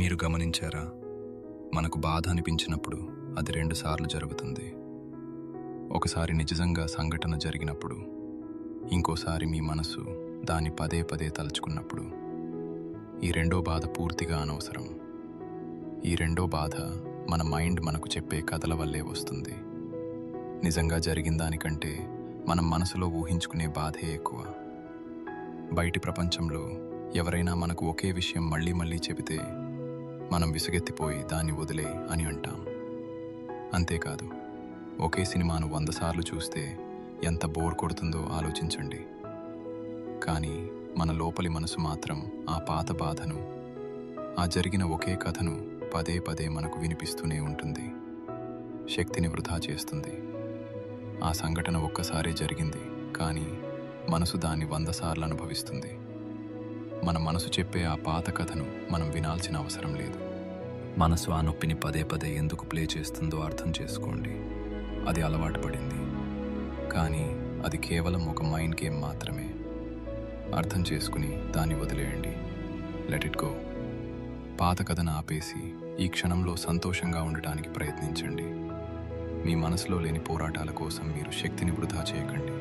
మీరు గమనించారా? మనకు బాధ అనిపించినప్పుడు అది రెండుసార్లు జరుగుతుంది. ఒకసారి నిజంగా సంఘటన జరిగినప్పుడు, ఇంకోసారి మీ మనసు దాన్ని పదే పదే తలుచుకున్నప్పుడు. ఈ రెండో బాధ పూర్తిగా అనవసరం. ఈ రెండో బాధ మన మైండ్ మనకు చెప్పే కథల వల్లే వస్తుంది. నిజంగా జరిగిన దానికంటే మనం మనసులో ఊహించుకునే బాధే ఎక్కువ. బయటి ప్రపంచంలో ఎవరైనా మనకు ఒకే విషయం మళ్ళీ మళ్ళీ చెబితే మనం విసుగెత్తిపోయి దాన్ని వదిలే అని అంటాం. అంతేకాదు, ఒకే సినిమాను 100 సార్లు చూస్తే ఎంత బోర్ కొడుతుందో ఆలోచించండి. కానీ మన లోపలి మనసు మాత్రం ఆ పాత బాధను, ఆ జరిగిన ఒకే కథను పదే పదే మనకు వినిపిస్తూనే ఉంటుంది. శక్తిని వృధా చేస్తుంది. ఆ సంఘటన ఒక్కసారే జరిగింది, కానీ మనసు దాన్ని 100 సార్లు అనుభవిస్తుంది. మన మనసు చెప్పే ఆ పాత కథను మనం వినాల్సిన అవసరం లేదు. మనసు ఆ నొప్పిని పదే పదే ఎందుకు ప్లే చేస్తుందో అర్థం చేసుకోండి. అది అలవాటు పడింది, కానీ అది కేవలం ఒక మైండ్ గేమ్ మాత్రమే. అర్థం చేసుకుని దాన్ని వదిలేయండి. Let it go. పాత కథను ఆపేసి ఈ క్షణంలో సంతోషంగా ఉండటానికి ప్రయత్నించండి. మీ మనసులో లేని పోరాటాల కోసం మీరు శక్తిని వృధా చేయకండి.